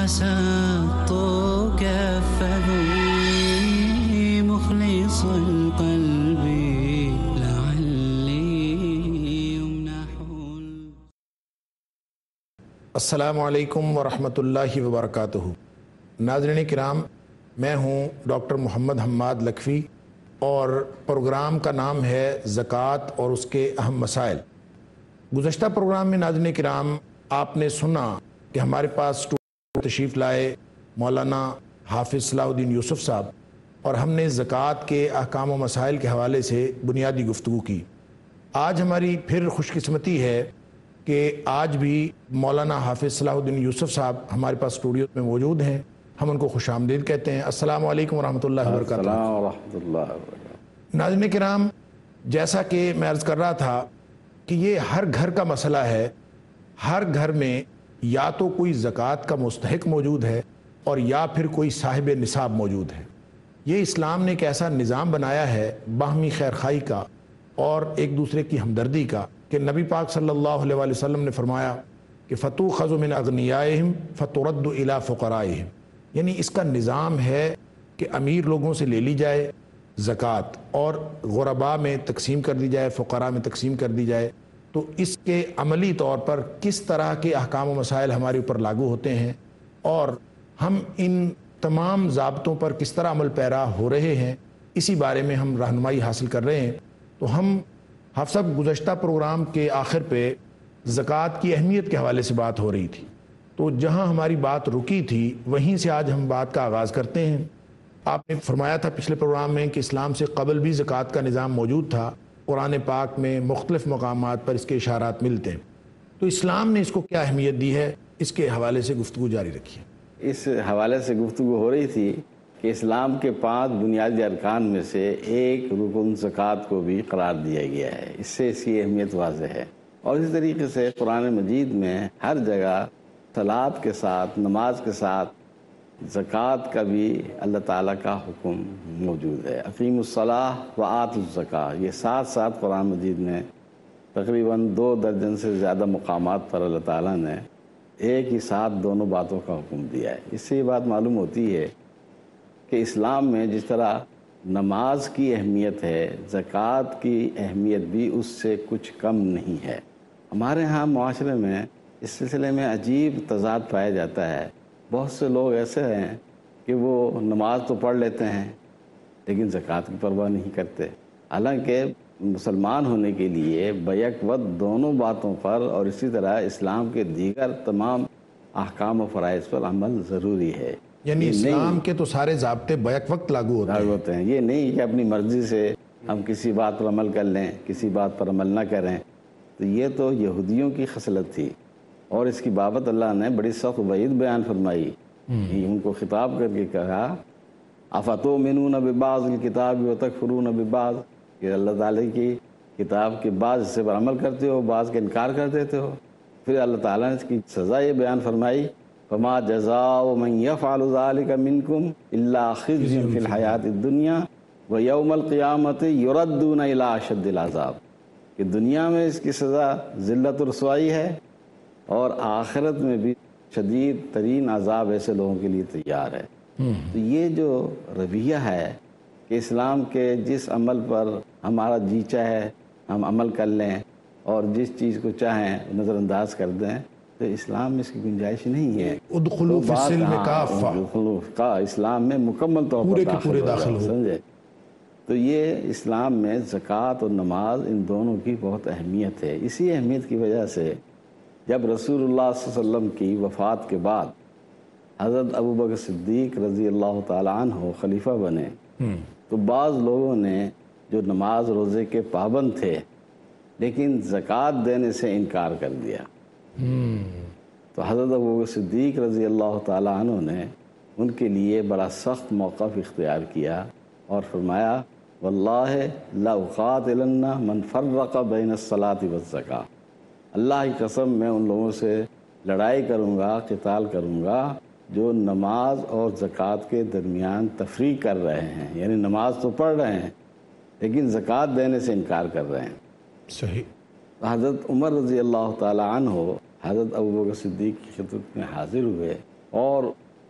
بسطت كفه مخلص القلب لعلي يمنح. السلام علیکم ورحمۃ اللہ وبرکاتہ. ناظرین کرام، میں ہوں ڈاکٹر محمد حماد لکھوی اور پروگرام کا نام ہے زکوٰۃ اور اس کے اہم مسائل. گزشتہ پروگرام میں ناظرین کرام آپ نے سنا کہ ہمارے پاس تشریف لائے مولانا حافظ صلاح الدین یوسف صاحب، اور ہم نے زکوٰۃ کے احکام و مسائل کے حوالے سے بنیادی گفتگو کی. آج ہماری پھر خوش قسمتی ہے کہ آج بھی مولانا حافظ صلاح الدین یوسف صاحب ہمارے پاس اسٹوڈیو میں موجود ہیں. ہم ان کو خوش آمدید کہتے ہیں. السلام علیکم ورحمۃ اللہ وبرکاتہ. السلام ورحمۃ اللہ وبرکاتہ. ناظرین کرام، جیسا کہ میں عرض کر رہا تھا کہ یہ ہر گھر کا مسئلہ ہے. ہر گھر میں یا تو کوئی زکوٰۃ کا مستحق موجود ہے اور یا پھر کوئی صاحب نصاب موجود ہے. یہ اسلام نے ایک ایسا نظام بنایا ہے باہمی خیر خواہی کا اور ایک دوسرے کی ہمدردی کا کہ نبی پاک صلی اللہ علیہ وآلہ وسلم نے فرمایا کہ فتؤخذ من اغنیائہم فترد الی فقرائہم، یعنی اس کا نظام ہے کہ امیر لوگوں سے لے لی جائے زکوٰۃ اور غرباء میں تقسیم کر دی جائے، فقراء میں تقسیم کر دی جائے. تو اس کے عملی طور پر کس طرح کے احکام و مسائل ہمارے اوپر لاگو ہوتے ہیں اور ہم ان تمام ضابطوں پر کس طرح عمل پیرا ہو رہے ہیں، اسی بارے میں ہم رہنمائی حاصل کر رہے ہیں. تو ہم حافظ صاحب گزشتہ پروگرام کے آخر پہ زکوٰۃ کی اہمیت کے حوالے سے بات ہو رہی تھی، تو جہاں ہماری بات رکی تھی وہیں سے آج ہم بات کا آغاز کرتے ہیں. آپ نے فرمایا تھا پچھلے پروگرام میں کہ اسلام سے قبل بھی زکوٰۃ کا نظام موجود تھا. قرآن پاک میں مختلف مقامات پر اس کے اشارات ملتے ہیں. تو اسلام نے اس کو کیا اہمیت دی ہے، اس کے حوالے سے گفتگو جاری رکھیے. اس حوالے سے گفتگو ہو رہی تھی کہ اسلام کے 5 بنیادی ارکان میں سے ایک رکن زکوٰۃ کو بھی قرار دیا گیا ہے. اس سے اس کی اہمیت واضح ہے. اور اسی طریقے سے قرآن مجید میں ہر جگہ صلاۃ کے ساتھ، نماز کے ساتھ زکوٰۃ کا بھی اللہ تعالیٰ کا حکم موجود ہے. اقیموا الصلاۃ وآتوا الزکاۃ، یہ ساتھ قرآن مجید میں تقریباً 2 درجن سے زیادہ مقامات پر اللہ تعالیٰ نے ایک ہی ساتھ دونوں باتوں کا حکم دیا ہے. اس سے یہ بات معلوم ہوتی ہے کہ اسلام میں جس طرح نماز کی اہمیت ہے، زکوٰۃ کی اہمیت بھی اس سے کچھ کم نہیں ہے. ہمارے ہاں معاشرے میں اس سلسلے میں عجیب تضاد پایا جاتا ہے. بہت سے لوگ ایسے ہیں کہ وہ نماز تو پڑھ لیتے ہیں لیکن زکوٰۃ کی پرواہ نہیں کرتے، حالانکہ مسلمان ہونے کے لیے بیک وقت دونوں باتوں پر اور اسی طرح اسلام کے دیگر تمام احکام و فرائض پر عمل ضروری ہے. یعنی اسلام کے تو سارے ضابطے بیک وقت لاگو ہوتے ہیں. یہ نہیں کہ اپنی مرضی سے ہم کسی بات پر عمل کر لیں، کسی بات پر عمل نہ کریں. تو یہ تو یہودیوں کی خصلت تھی اور اس کی بابت اللہ نے بڑی سخت وعید بیان فرمائی. ان کو خطاب کر کے کہا افتؤمنون ببعض الکتاب وتکفرون ببعض، کہ اللہ تعالیٰ کی کتاب کے بعض حصے پر عمل کرتے ہو، بعض کا انکار کر دیتے ہو. پھر اللہ تعالیٰ نے اس کی سزا یہ بیان فرمائی فما جزاء من يفعل ذلك منكم الا خزي في الحیات الدنیا ویوم القیامت یردون الی اشد العذاب، کہ دنیا میں اس کی سزا ذلت و رسوائی ہے اور آخرت میں بھی شدید ترین عذاب ایسے لوگوں کے لیے تیار ہے. تو یہ جو رویہ ہے کہ اسلام کے جس عمل پر ہمارا جی چاہے ہم عمل کر لیں اور جس چیز کو چاہیں نظر انداز کر دیں، تو اسلام میں اس کی گنجائش نہیں ہے. ادخلوا فی السلم کافہ، اسلام میں مکمل طور پر داخل ہو، سمجھے. تو یہ اسلام میں زکوٰۃ اور نماز ان دونوں کی بہت اہمیت ہے. اسی اہمیت کی وجہ سے جب رسول اللہ صلی اللہ علیہ وسلم کی وفات کے بعد حضرت ابوبکر صدیق رضی اللہ تعالیٰ عنہ خلیفہ بنے، تو بعض لوگوں نے جو نماز روزے کے پابند تھے لیکن زکوٰۃ دینے سے انکار کر دیا. تو حضرت ابوبکر صدیق رضی اللہ تعالیٰ عنہ نے ان کے لیے بڑا سخت موقف اختیار کیا اور فرمایا واللہ لاقاتلن من فرق بین الصلاۃ والزکاۃ، اللہ کی قسم میں ان لوگوں سے لڑائی کروں گا، قتال کروں گا جو نماز اور زکوٰۃ کے درمیان تفریق کر رہے ہیں. یعنی نماز تو پڑھ رہے ہیں لیکن زکوٰۃ دینے سے انکار کر رہے ہیں. صحیح. حضرت عمر رضی اللہ تعالیٰ عنہ حضرت ابوبکر صدیق کی خدمت میں حاضر ہوئے اور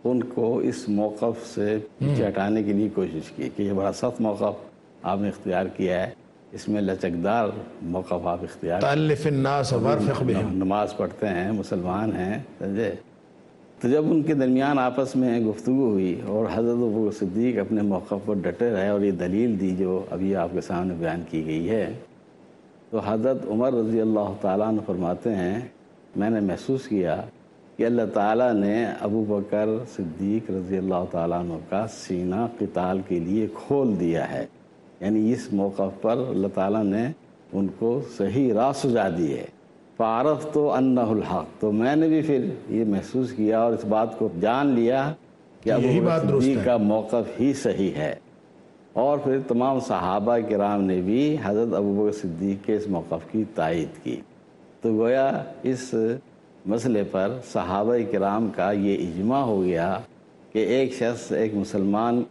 ان کو اس موقف سے پیچھے ہٹانے کے لیے کوشش کی کہ یہ بڑا سخت موقف آپ نے اختیار کیا ہے، اس میں لچکدار موقف آپ اختیار تألف الناس وارفق بهم. نماز پڑھتے ہیں، مسلمان ہیں، سمجھے؟ تو جب ان کے درمیان آپس میں گفتگو ہوئی اور حضرت ابوبکر صدیق اپنے موقف پر ڈٹے رہے اور یہ دلیل دی جو ابھی آپ کے سامنے بیان کی گئی ہے، تو حضرت عمر رضی اللہ تعالیٰ عنہ فرماتے ہیں میں نے محسوس کیا کہ اللہ تعالیٰ نے ابوبکر صدیق رضی اللہ تعالیٰ عنہ کا سینہ قتال کے لیے کھول دیا ہے، یعنی اس موقف پر اللہ تعالیٰ نے ان کو صحیح راہ سجا دی ہے۔ فعرفت انہ الحق، تو میں نے بھی پھر یہ محسوس کیا اور اس بات کو جان لیا کہ یہی بات ابوبکر درست صدیق ہے۔ کا موقف ہی صحیح ہے، اور پھر تمام صحابہ کرام نے بھی حضرت ابوبکر صدیق کے اس موقف کی تائید کی۔ تو گویا اس مسئلے پر صحابہ کرام کا یہ اجماع ہو گیا کہ ایک شخص، ایک مسلمان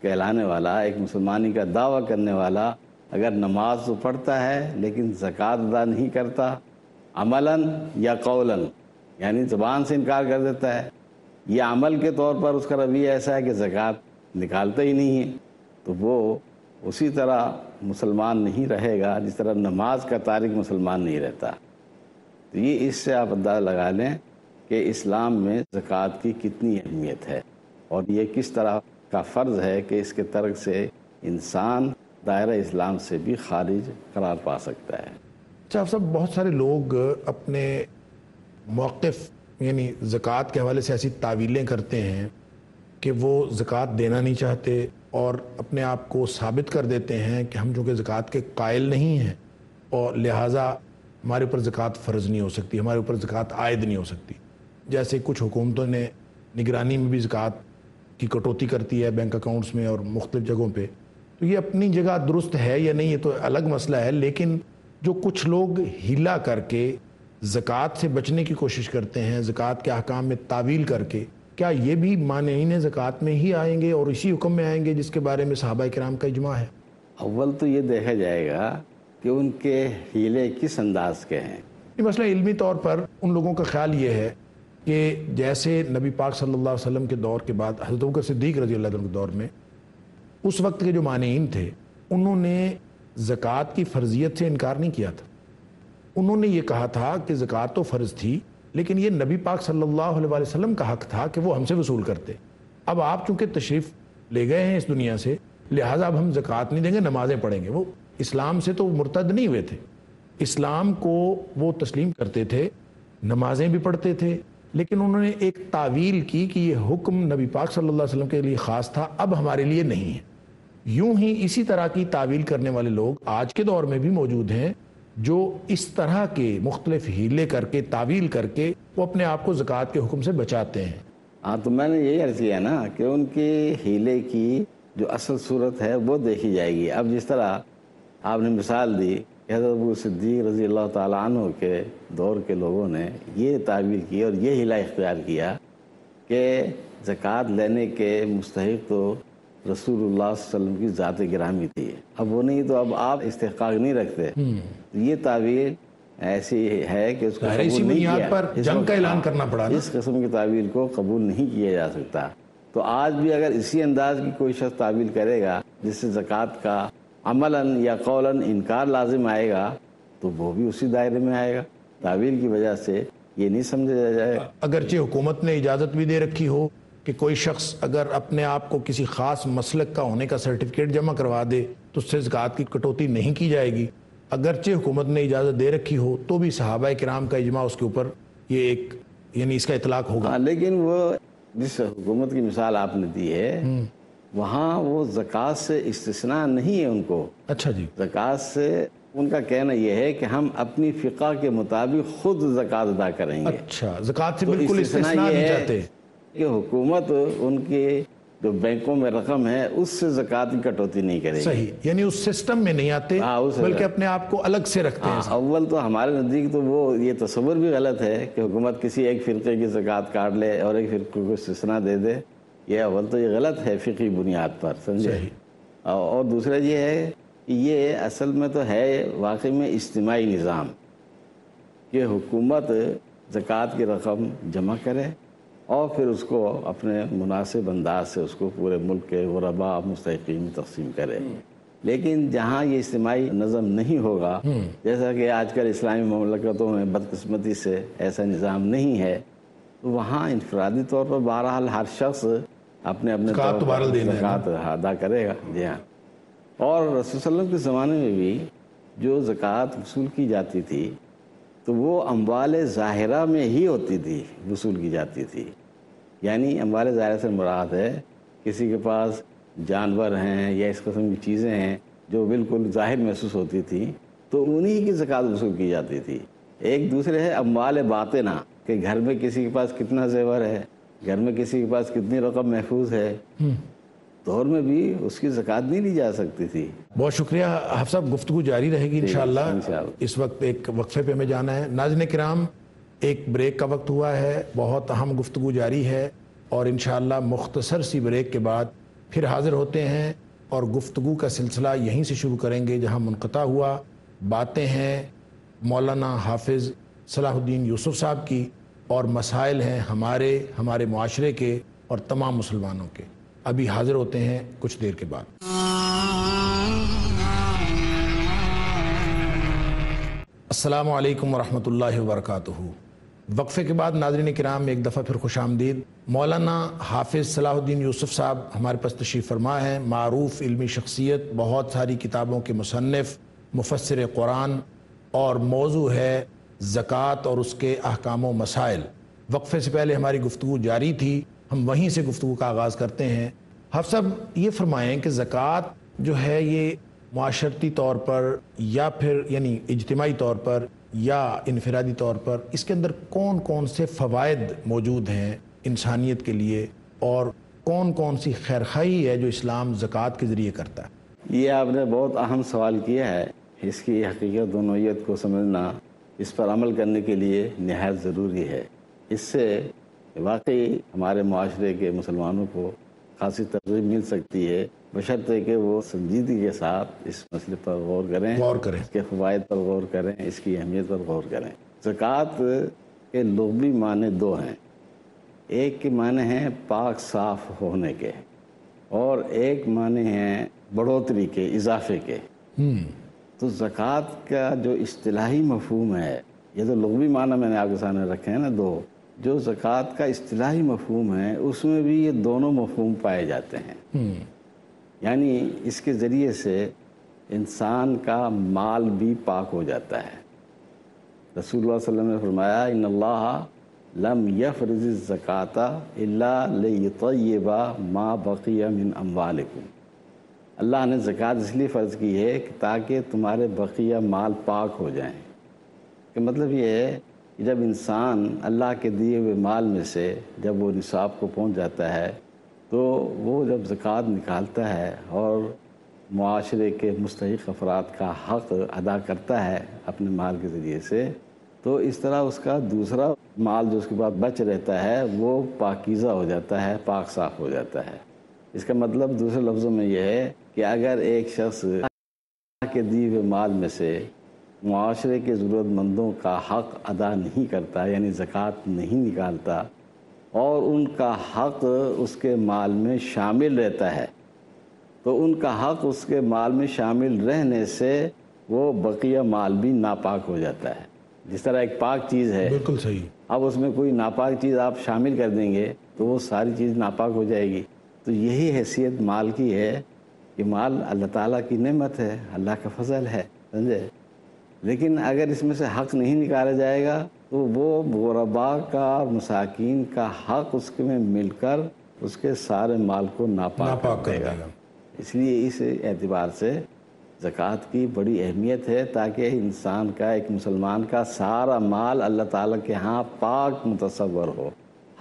کہلانے والا، ایک مسلمانی کا دعویٰ کرنے والا اگر نماز تو پڑھتا ہے لیکن زکوٰۃ ادا نہیں کرتا، عملاً یا قولاً، یعنی زبان سے انکار کر دیتا ہے، یا عمل کے طور پر اس کا رویہ ایسا ہے کہ زکوٰۃ نکالتا ہی نہیں ہے، تو وہ اسی طرح مسلمان نہیں رہے گا جس طرح نماز کا تارک مسلمان نہیں رہتا۔ تو یہ اس سے آپ اندازہ لگا لیں کہ اسلام میں زکوٰۃ کی کتنی اہمیت ہے، اور یہ کس طرح کا فرض ہے کہ اس کے ترک سے انسان دائرہ اسلام سے بھی خارج قرار پا سکتا ہے۔ اچھا صاحب، بہت سارے لوگ اپنے موقف یعنی زکوٰۃ کے حوالے سے ایسی تعویلیں کرتے ہیں کہ وہ زکوٰۃ دینا نہیں چاہتے اور اپنے آپ کو ثابت کر دیتے ہیں کہ ہم چونکہ زکوٰۃ کے قائل نہیں ہیں اور لہٰذا ہمارے اوپر زکوٰۃ فرض نہیں ہو سکتی، ہمارے اوپر زکوٰۃ عائد نہیں ہو سکتی۔ جیسے کچھ حکومتوں نے نگرانی میں بھی زکوٰۃ کی کٹوتی کرتی ہے بینک اکاؤنٹس میں اور مختلف جگہوں پہ، تو یہ اپنی جگہ درست ہے یا نہیں یہ تو الگ مسئلہ ہے، لیکن جو کچھ لوگ ہیلا کر کے زکوٰۃ سے بچنے کی کوشش کرتے ہیں، زکوٰۃ کے احکام میں تعویل کر کے، کیا یہ بھی مانعین زکوٰۃ میں ہی آئیں گے اور اسی حکم میں آئیں گے جس کے بارے میں صحابہ کرام کا اجماع ہے؟ اول تو یہ دیکھا جائے گا کہ ان کے ہیلے کس انداز کے ہیں۔ یہ مسئلہ علمی طور پر ان لوگوں کا خیال یہ ہے کہ جیسے نبی پاک صلی اللہ علیہ وسلم کے دور کے بعد حضرت ابوبکر صدیق رضی اللہ عنہ کے دور میں اس وقت کے جو مانعین تھے انہوں نے زکوٰۃ کی فرضیت سے انکار نہیں کیا تھا۔ انہوں نے یہ کہا تھا کہ زکوٰۃ تو فرض تھی لیکن یہ نبی پاک صلی اللہ علیہ وسلم کا حق تھا کہ وہ ہم سے وصول کرتے۔ اب آپ چونکہ تشریف لے گئے ہیں اس دنیا سے، لہٰذا اب ہم زکوٰۃ نہیں دیں گے، نمازیں پڑھیں گے۔ وہ اسلام سے تو مرتد نہیں ہوئے تھے، اسلام کو وہ تسلیم کرتے تھے، نمازیں بھی پڑھتے تھے، لیکن انہوں نے ایک تعویل کی کہ یہ حکم نبی پاک صلی اللہ علیہ وسلم کے لیے خاص تھا، اب ہمارے لیے نہیں ہے۔ یوں ہی اسی طرح کی تعویل کرنے والے لوگ آج کے دور میں بھی موجود ہیں جو اس طرح کے مختلف ہیلے کر کے تعویل کر کے وہ اپنے آپ کو زکوٰۃ کے حکم سے بچاتے ہیں۔ ہاں، تو میں نے یہی عرض کیا نا کہ ان کے ہیلے کی جو اصل صورت ہے وہ دیکھی جائے گی۔ اب جس طرح آپ نے مثال دی کہ حضرت ابوبکر صدیق رضی اللہ تعالیٰ عنہ کے دور کے لوگوں نے یہ تعویل کی اور یہ ہیلہ اختیار کیا کہ زکوٰۃ لینے کے مستحق تو رسول اللہ صلی اللہ علیہ وسلم کی ذات گرامی تھی، اب وہ نہیں تو اب آپ استحقاق نہیں رکھتے۔ یہ تعویل ایسی ہے کہ اس کو قبول نہیں کیا، پر جنگ کا اعلان کرنا پڑا۔ اس قسم کی تعویل کو قبول نہیں کیا جا سکتا۔ تو آج بھی اگر اسی انداز کی کوئی شخص تعویل کرے گا جس سے زکوٰۃ کا عملاً یا قولاً انکار لازم آئے گا تو وہ بھی اسی دائرے میں آئے گا۔ تعویل کی وجہ سے یہ نہیں سمجھا جائے گا۔ اگرچہ حکومت نے اجازت بھی دے رکھی ہو کہ کوئی شخص اگر اپنے آپ کو کسی خاص مسلک کا ہونے کا سرٹیفکیٹ جمع کروا دے تو اس سے زکوٰۃ کی کٹوتی نہیں کی جائے گی، اگرچہ حکومت نے اجازت دے رکھی ہو تو بھی صحابہ کرام کا اجماع اس کے اوپر یہ ایک یعنی اس کا اطلاق ہوگا۔ لیکن وہ جس حکومت کی مثال آپ نے دی ہے وہاں وہ زکوٰۃ سے استثناء نہیں ہے ان کو۔ اچھا جی، زکوٰۃ سے ان کا کہنا یہ ہے کہ ہم اپنی فقہ کے مطابق خود زکوٰۃ ادا کریں گے۔ اچھا، زکوٰۃ سے تو بالکل استثناء یہ نہیں ہے چاہتے کہ حکومت ان کے جو بینکوں میں رقم ہے اس سے زکوٰۃ کی کٹوتی نہیں کرے گی۔ صحیح، یعنی اس سسٹم میں نہیں آتے بلکہ اپنے آپ کو الگ سے رکھتے ہیں۔ اول تو ہمارے نزدیک تو وہ یہ تصور بھی غلط ہے کہ حکومت کسی ایک فرقے کی زکوٰۃ کاٹ لے اور ایک فرقے کو استثناء دے دے، یہ اول تو یہ غلط ہے فقہی بنیاد پر، سمجھے۔ اور دوسرا یہ ہے کہ یہ اصل میں تو ہے واقعی میں اجتماعی نظام کہ حکومت زکوٰۃ کی رقم جمع کرے اور پھر اس کو اپنے مناسب انداز سے اس کو پورے ملک کے غرباء مستحقین میں تقسیم کرے. لیکن جہاں یہ اجتماعی نظم نہیں ہوگا، جیسا کہ آج کل اسلامی مملکتوں میں بدقسمتی سے ایسا نظام نہیں ہے، تو وہاں انفرادی طور پر بہرحال ہر شخص اپنے زکوٰۃ ادا کرے گا. جی ہاں. اور رسول صلی اللہ علیہ وسلم کے زمانے میں بھی جو زکوٰۃ وصول کی جاتی تھی تو وہ اموال ظاہرہ میں ہی ہوتی تھی، وصول کی جاتی تھی. یعنی اموال ظاہرہ سے مراد ہے کسی کے پاس جانور ہیں یا اس قسم کی چیزیں ہیں جو بالکل ظاہر محسوس ہوتی تھی، تو انہی کی زکوٰۃ وصول کی جاتی تھی. ایک دوسرے ہے اموال باطنہ، کہ گھر میں کسی کے پاس کتنا زیور ہے، گھر میں کسی کے پاس کتنی رقم محفوظ ہے، دور میں بھی اس کی زکوٰۃ نہیں لی جا سکتی تھی. بہت شکریہ حافظ صاحب، گفتگو جاری رہے گی انشاءاللہ. اس وقت ایک وقفے پہ ہمیں جانا ہے. ناظرین کرام، ایک بریک کا وقت ہوا ہے، بہت اہم گفتگو جاری ہے، اور انشاءاللہ مختصر سی بریک کے بعد پھر حاضر ہوتے ہیں اور گفتگو کا سلسلہ یہیں سے شروع کریں گے جہاں منقطع ہوا. باتیں ہیں مولانا حافظ صلاح الدین یوسف صاحب کی، اور مسائل ہیں ہمارے معاشرے کے اور تمام مسلمانوں کے. ابھی حاضر ہوتے ہیں کچھ دیر کے بعد. السلام علیکم ورحمۃ اللہ وبرکاتہ. وقفے کے بعد ناظرین کرام ایک دفعہ پھر خوش آمدید. مولانا حافظ صلاح الدین یوسف صاحب ہمارے پاس تشریف فرما ہیں. معروف علمی شخصیت، بہت ساری کتابوں کے مصنف، مفسر قرآن، اور موضوع ہے زکوٰۃ اور اس کے احکام و مسائل. وقفے سے پہلے ہماری گفتگو جاری تھی، ہم وہیں سے گفتگو کا آغاز کرتے ہیں. حافظ صاحب یہ فرمائیں کہ زکوٰۃ جو ہے یہ معاشرتی طور پر یا پھر یعنی اجتماعی طور پر یا انفرادی طور پر اس کے اندر کون کون سے فوائد موجود ہیں انسانیت کے لیے، اور کون کون سی خیرخواہی ہے جو اسلام زکوٰۃ کے ذریعے کرتا ہے؟ یہ آپ نے بہت اہم سوال کیا ہے. اس کی حقیقت و نوعیت کو سمجھنا، اس پر عمل کرنے کے لیے نہایت ضروری ہے. اس سے واقعی ہمارے معاشرے کے مسلمانوں کو خاصی ترغیب مل سکتی ہے، بشرطے کہ وہ سنجیدگی کے ساتھ اس مسئلے پر غور کریں، اس کے فوائد پر غور کریں، اس کی اہمیت پر غور کریں. زکوٰۃ کے لغوی معنی دو ہیں. ایک کے معنی ہیں پاک صاف ہونے کے، اور ایک معنی ہیں بڑھوتری کے، اضافے کے. تو زکوٰۃ کا جو اصطلاحی مفہوم ہے، یہ تو لغوی معنی میں نے آپ کے سامنے رکھے ہیں نا دو، جو زکوٰۃ کا اصطلاحی مفہوم ہے اس میں بھی یہ دونوں مفہوم پائے جاتے ہیں. یعنی اس کے ذریعے سے انسان کا مال بھی پاک ہو جاتا ہے. رسول اللہ صلی اللہ علیہ وسلم نے فرمایا ان اللہ لم یفرض الزکاۃ الا لیطیب ما بقی من اموالکم. اللہ نے زکوٰۃ اس لیے فرض کی ہے کہ تاکہ تمہارے بقیہ مال پاک ہو جائیں. کہ مطلب یہ ہے کہ جب انسان اللہ کے دیے ہوئے مال میں سے جب وہ نصاب کو پہنچ جاتا ہے تو وہ جب زکوٰۃ نکالتا ہے اور معاشرے کے مستحق افراد کا حق ادا کرتا ہے اپنے مال کے ذریعے سے، تو اس طرح اس کا دوسرا مال جو اس کے بعد بچ رہتا ہے وہ پاکیزہ ہو جاتا ہے، پاک صاف ہو جاتا ہے. اس کا مطلب دوسرے لفظوں میں یہ ہے کہ اگر ایک شخص اللہ کے دیے ہوئے مال میں سے معاشرے کے ضرورت مندوں کا حق ادا نہیں کرتا، یعنی زکوٰۃ نہیں نکالتا، اور ان کا حق اس کے مال میں شامل رہتا ہے، تو ان کا حق اس کے مال میں شامل رہنے سے وہ بقیہ مال بھی ناپاک ہو جاتا ہے. جس طرح ایک پاک چیز ہے، بالکل صحیح، اب اس میں کوئی ناپاک چیز آپ شامل کر دیں گے تو وہ ساری چیز ناپاک ہو جائے گی. تو یہی حیثیت مال کی ہے کہ مال اللہ تعالیٰ کی نعمت ہے، اللہ کا فضل ہے، سمجھے. لیکن اگر اس میں سے حق نہیں نکالا جائے گا تو وہ غرباء کا اور مساکین کا حق اس میں مل کر اس کے سارے مال کو ناپاک کر دے گا. اس لیے اس اعتبار سے زکوٰۃ کی بڑی اہمیت ہے، تاکہ انسان کا، ایک مسلمان کا سارا مال اللہ تعالیٰ کے ہاں پاک متصور ہو،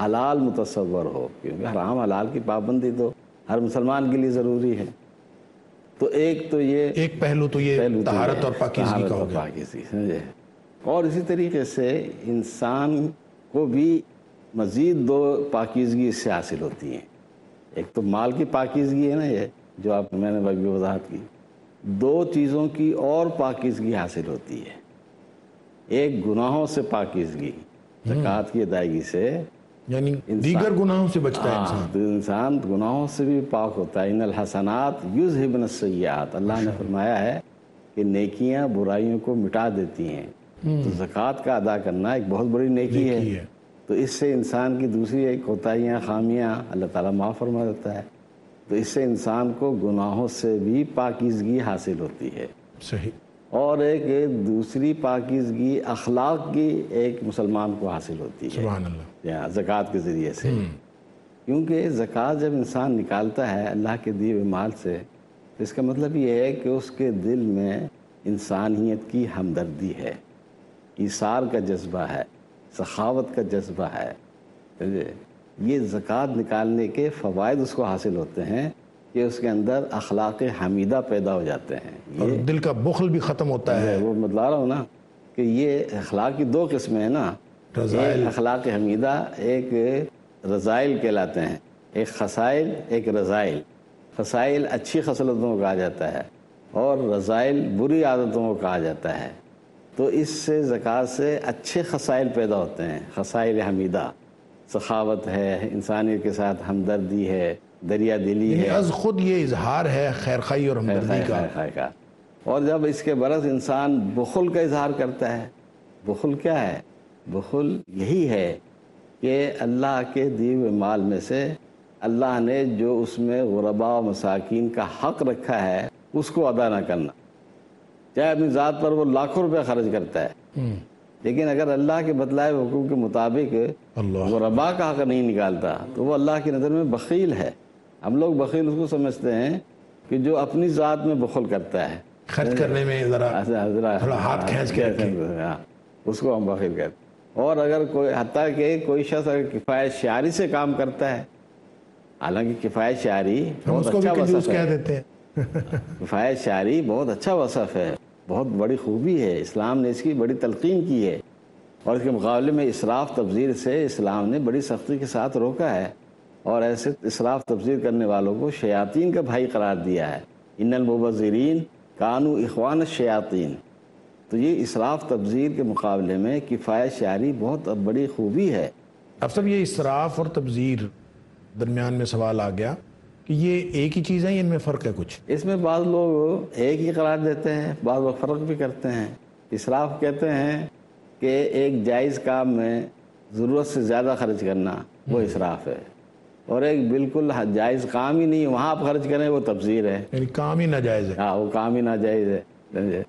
حلال متصور ہو، کیونکہ حرام حلال کی پابندی تو ہر مسلمان کے لیے ضروری ہے. تو ایک پہلو تو یہ طہارت اور پاکیزگی کا ہو گیا. سمجھے. اور اسی طریقے سے انسان کو بھی مزید دو پاکیزگی اس سے حاصل ہوتی ہیں. ایک تو مال کی پاکیزگی ہے نا، یہ جو میں نے ابھی وضاحت کی. دو چیزوں کی اور پاکیزگی حاصل ہوتی ہے. ایک گناہوں سے پاکیزگی زکوٰۃ کی ادائیگی سے، یعنی دیگر گناہوں سے بچتا ہے انسان. تو انسان گناہوں سے بھی پاک ہوتا ہے. ان الحسنات یذہبن السیئات، اللہ نے فرمایا ہے کہ نیکیاں برائیوں کو مٹا دیتی ہیں. تو زکوٰۃ کا ادا کرنا ایک بہت بڑی نیکی ہے. تو اس سے انسان کی دوسری ایک کوتاہیاں خامیاں اللہ تعالیٰ معاف فرما دیتا ہے. تو اس سے انسان کو گناہوں سے بھی پاکیزگی حاصل ہوتی ہے. صحیح. اور ایک دوسری پاکیزگی اخلاق کی ایک مسلمان کو حاصل ہوتی ہے سبحان اللہ. زکوٰۃ کے ذریعے سے. کیونکہ زکوٰۃ جب انسان نکالتا ہے اللہ کے دیے ہوئے مال سے، تو اس کا مطلب یہ ہے کہ اس کے دل میں انسانیت کی ہمدردی ہے، ایثار کا جذبہ ہے، سخاوت کا جذبہ ہے. یہ زکوٰۃ نکالنے کے فوائد اس کو حاصل ہوتے ہیں کہ اس کے اندر اخلاق حمیدہ پیدا ہو جاتے ہیں. اور دل کا بخل بھی ختم ہوتا ہے. وہ بتلا رہا ہوں نا کہ یہ اخلاق کی دو قسمیں ہیں نا. ایک اخلاق حمیدہ، ایک رذائل کہلاتے ہیں. ایک خصائل، ایک رذائل. خصائل اچھی خصلتوں کو کہا جاتا ہے اور رذائل بری عادتوں کو کہا جاتا ہے. تو اس سے زکوٰۃ سے اچھے خصائل پیدا ہوتے ہیں. خصائل حمیدہ، سخاوت ہے، انسانیت کے ساتھ ہمدردی ہے، دریا دلی ہے، از خود یہ اظہار ہے خیرخواہی اور ہمدردی کا. اور جب اس کے برعکس انسان بخل کا اظہار کرتا ہے. بخل کیا ہے؟ بخل یہی ہے کہ اللہ کے دیے ہوئے مال میں سے اللہ نے جو اس میں غرباء و مساکین کا حق رکھا ہے اس کو ادا نہ کرنا. چاہے اپنی ذات پر وہ لاکھوں روپے خرچ کرتا ہے، لیکن اگر اللہ کے بتلائے حکم کے مطابق غرباء کا حق نہیں نکالتا تو وہ اللہ کی نظر میں بخیل ہے. ہم لوگ بخیل اس کو سمجھتے ہیں کہ جو اپنی ذات میں بخل کرتا ہے، خرچ کرنے میں ذرا ہاتھ کھینچ کے اس کو ہم بخیل کہتے ہیں. اور اگر کوئی حتیٰ کہ کوئی شخص اگر کفایت شعاری سے کام کرتا ہے، حالانکہ کفایت شعاری بہت اچھا وصف ہے. کفایت شعاری بہت اچھا وصف ہے، بہت بڑی خوبی ہے. اسلام نے اس کی بڑی تلقین کی ہے اور اس کے مقابلے میں اسراف تبذیر سے اسلام نے بڑی سختی کے ساتھ روکا ہے اور ایسے اسراف تبذیر کرنے والوں کو شیاطین کا بھائی قرار دیا ہے. ان المبذرین کانوا اخوان الشیاطین. تو یہ اسراف تبذیر کے مقابلے میں کفایت شعاری بہت بڑی خوبی ہے. اب سب یہ اسراف اور تبذیر درمیان میں سوال آ گیا کہ یہ ایک ہی چیز ہے یا ان میں فرق ہے کچھ؟ اس میں بعض لوگ ایک ہی قرار دیتے ہیں، بعض لوگ فرق بھی کرتے ہیں. اسراف کہتے ہیں کہ ایک جائز کام میں ضرورت سے زیادہ خرچ کرنا وہ اسراف ہے، اور ایک بالکل جائز کام ہی نہیں وہاں آپ خرچ کریں وہ تبذیر ہے، یعنی کام ہی ناجائز ہے. ہاں وہ کام ہی ناجائز ہے.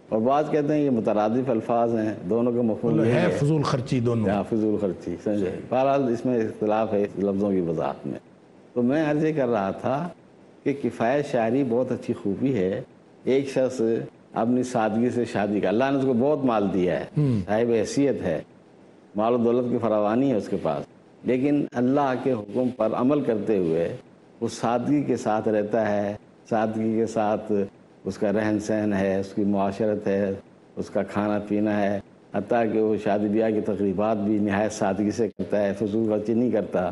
اور بعض کہتے ہیں یہ مترادف الفاظ ہیں، دونوں کا مفہوم یہ ہے فضول خرچی دونوں. ہاں فضول خرچی سمجھے. بہرحال اس میں اختلاف ہے لفظوں کی وضاحت میں. تو میں عرض یہ کر رہا تھا کہ کفایت شعاری بہت اچھی خوبی ہے. ایک شخص اپنی سادگی سے شادی کا، اللہ نے اس کو بہت مال دیا ہے، صاحب حیثیت ہے، مال و دولت کی فراوانی ہے اس کے پاس، لیکن اللہ کے حکم پر عمل کرتے ہوئے وہ سادگی کے ساتھ رہتا ہے، سادگی کے ساتھ اس کا رہن سہن ہے، اس کی معاشرت ہے، اس کا کھانا پینا ہے، حتیٰ کہ وہ شادی بیاہ کی تقریبات بھی نہایت سادگی سے کرتا ہے، فضول خرچی نہیں کرتا،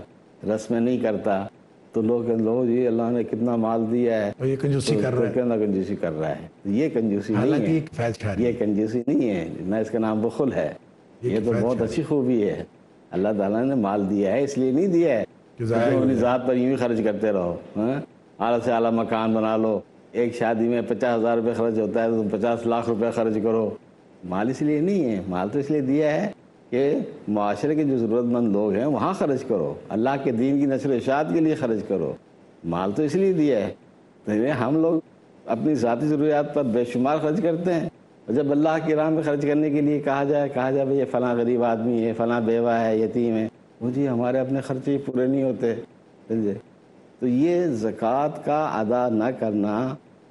رسمیں نہیں کرتا. تو لوگ جی اللہ نے کتنا مال دیا ہے، یہ کنجوسی کر رہا ہے، کتنا کنجوسی کر رہا ہے. یہ کنجوسی نہیں ہے، یہ کنجوسی نہیں ہے، نہ اس کا نام بخل ہے. یہ تو بہت اچھی خوبی ہے. اللہ تعالیٰ نے مال دیا ہے اس لیے نہیں دیا ہے کہ اپنی ذات پر یوں ہی خرچ کرتے رہو. اعلیٰ سے اعلیٰ مکان بنا لو، ایک شادی میں 50,000 روپے خرچ ہوتا ہے تو تم 50 لاکھ روپے خرچ کرو. مال اس لیے نہیں ہے، مال تو اس لیے دیا ہے کہ معاشرے کے جو ضرورت مند لوگ ہیں وہاں خرچ کرو، اللہ کے دین کی نشر و اشاعت کے لیے خرچ کرو. مال تو اس لیے دیا ہے. ہم لوگ اپنی ذاتی ضروریات پر بے شمار خرچ کرتے ہیں، اور جب اللہ کی راہ میں خرچ کرنے کے لیے کہا جائے بھئی یہ فلاں غریب آدمی ہے، فلاں بیوہ ہے، یتیم ہے، وہ جی ہمارے اپنے خرچے پورے نہیں ہوتے. تو یہ زکوٰۃ کا ادا نہ کرنا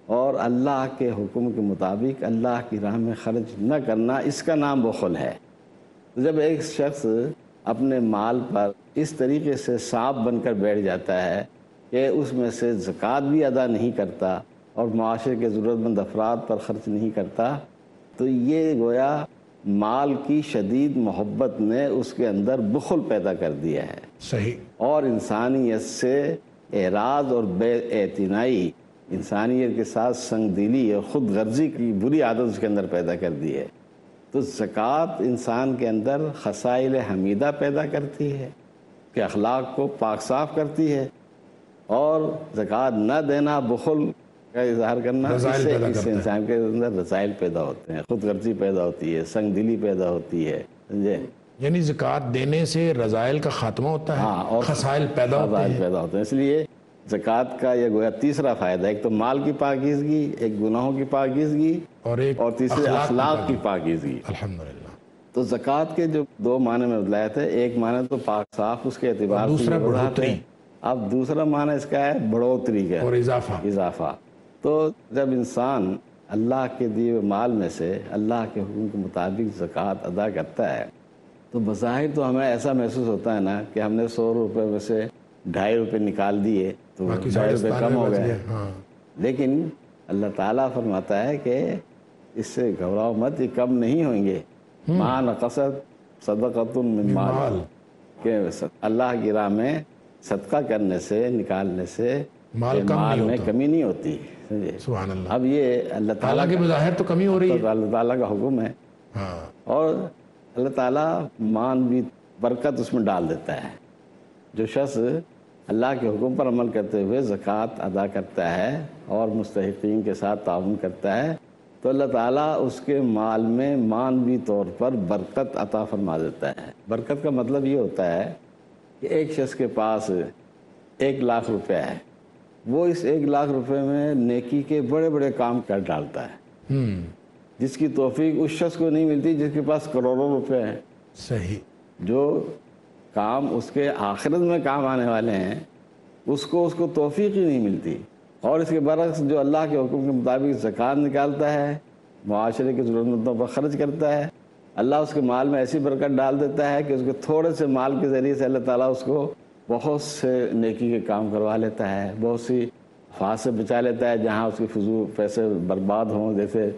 اور اللہ کے حکم کے مطابق اللہ کی راہ میں خرچ نہ کرنا، اس کا نام بخل ہے. جب ایک شخص اپنے مال پر اس طریقے سے سانپ بن کر بیٹھ جاتا ہے کہ اس میں سے زکوٰۃ بھی ادا نہیں کرتا اور معاشرے کے ضرورت مند افراد پر خرچ نہیں کرتا، تو یہ گویا مال کی شدید محبت نے اس کے اندر بخل پیدا کر دیا ہے. صحیح. اور انسانیت سے اعراض اور بے اعتنائی، انسانیت کے ساتھ سنگ دلی اور خود غرضی کی بری عادت اس کے اندر پیدا کر دی ہے. تو زکوٰۃ انسان کے اندر خصائل حمیدہ پیدا کرتی ہے کے اخلاق کو پاک صاف کرتی ہے، اور زکوٰۃ نہ دینا بخل کا اظہار کرنا، اس سے انسان کے اندر رسائل پیدا ہوتے ہیں، خود غرضی پیدا ہوتی ہے، سنگ دلی پیدا ہوتی ہے، سمجھے؟ یعنی زکوٰۃ دینے سے رذائل کا خاتمہ ہوتا ہے، اور خسائل پیدا ہوتے ہیں۔ اس لیے زکوٰۃ کا یہ گویا تیسرا فائدہ ہے، ایک تو مال کی پاکیزگی، ایک گناہوں کی پاکیزگی، اور تیسرے اخلاق کی پاکیزگی۔ الحمدللہ۔ تو زکوٰۃ کے جو دو معنی میں بتلایا تھے، ایک معنی تو پاک صاف اس کے اعتبار سے، دوسرا بڑھوتری، اب دوسرا معنی اس کا ہے بڑھوتری کا، اور اضافہ۔ تو جب انسان اللہ کے دیے ہوئے مال میں سے اللہ کے حکم کے مطابق زکوٰۃ ادا کرتا ہے تو بظاہر تو ہمیں ایسا محسوس ہوتا ہے نا کہ ہم نے 100 روپے میں سے 2.5 روپے نکال دیے تو 2.5 روپے کم ہو گئے، لیکن اللہ تعالیٰ فرماتا ہے کہ اس سے گھبراؤ مت، یہ کم نہیں ہوئیں گے۔ ما نقصت صدقۃ من مال، کہ اللہ کی راہ میں صدقہ کرنے سے، نکالنے سے مال میں کمی نہیں ہوتی۔ سبحان اللہ۔ اب یہ اللہ تعالیٰ کی بظاہر تو کمی ہو رہی ہے، اللہ تعالیٰ کا حکم ہے، اور اللہ تعالیٰ مان بھی برکت اس میں ڈال دیتا ہے۔ جو شخص اللہ کے حکم پر عمل کرتے ہوئے زکوٰۃ ادا کرتا ہے اور مستحقین کے ساتھ تعاون کرتا ہے تو اللہ تعالیٰ اس کے مال میں مانوی طور پر برکت عطا فرما دیتا ہے۔ برکت کا مطلب یہ ہوتا ہے کہ ایک شخص کے پاس 1 لاکھ روپے ہے، وہ اس 1 لاکھ روپے میں نیکی کے بڑے بڑے کام کر ڈالتا ہے، جس کی توفیق اس شخص کو نہیں ملتی جس کے پاس کروڑوں روپے ہیں۔ صحیح۔ جو کام اس کے آخرت میں کام آنے والے ہیں اس کو توفیق ہی نہیں ملتی، اور اس کے برعکس جو اللہ کے حکم کے مطابق زکوٰۃ نکالتا ہے، معاشرے کی ضرورتوں پر خرچ کرتا ہے، اللہ اس کے مال میں ایسی برکت ڈال دیتا ہے کہ اس کے تھوڑے سے مال کے ذریعے سے اللہ تعالیٰ اس کو بہت سے نیکی کے کام کروا لیتا ہے، بہت سی افات سے بچا لیتا ہے جہاں اس کے فضول پیسے برباد ہوں، جیسے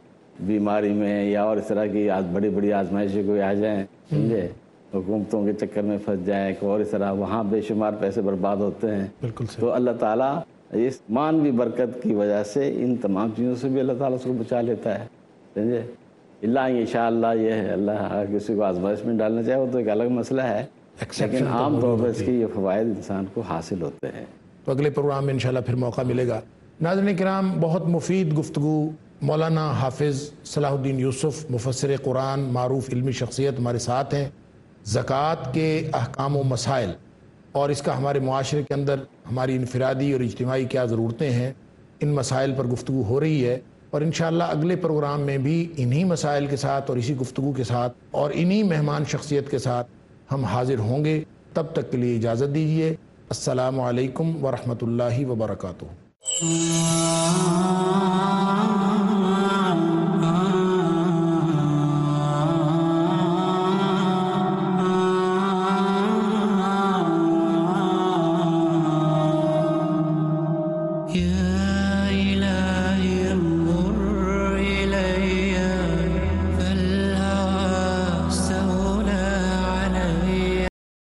بیماری میں یا اور اس طرح کی بڑی بڑی آزمائشیں کوئی آ جائیں، سمجھے، حکومتوں کے چکر میں پھنس جائیں اور اس طرح وہاں بے شمار پیسے برباد ہوتے ہیں۔ تو اللہ تعالیٰ اس مانوی برکت کی وجہ سے ان تمام چیزوں سے بھی اللہ تعالیٰ اس کو بچا لیتا ہے، سمجھے۔ اللہ انشاءاللہ یہ ہے، اللہ کسی کو آزمائش میں ڈالنا چاہے وہ تو ایک الگ مسئلہ ہے، لیکن عام طور پر اس کے یہ فوائد انسان کو حاصل ہوتے ہیں۔ تو اگلے پروگرام میں انشاءاللہ پھر موقع ملے گا۔ ناظرین کرام، بہت مفید گفتگو مولانا حافظ صلاح الدین یوسف، مفسر قرآن، معروف علمی شخصیت ہمارے ساتھ ہیں۔ زکوٰۃ کے احکام و مسائل اور اس کا ہمارے معاشرے کے اندر ہماری انفرادی اور اجتماعی کیا ضرورتیں ہیں، ان مسائل پر گفتگو ہو رہی ہے، اور انشاءاللہ اگلے پروگرام میں بھی انہی مسائل کے ساتھ اور اسی گفتگو کے ساتھ اور انہی مہمان شخصیت کے ساتھ ہم حاضر ہوں گے۔ تب تک کے لیے اجازت دیجیے۔ السلام علیکم ورحمۃ اللہ وبرکاتہ۔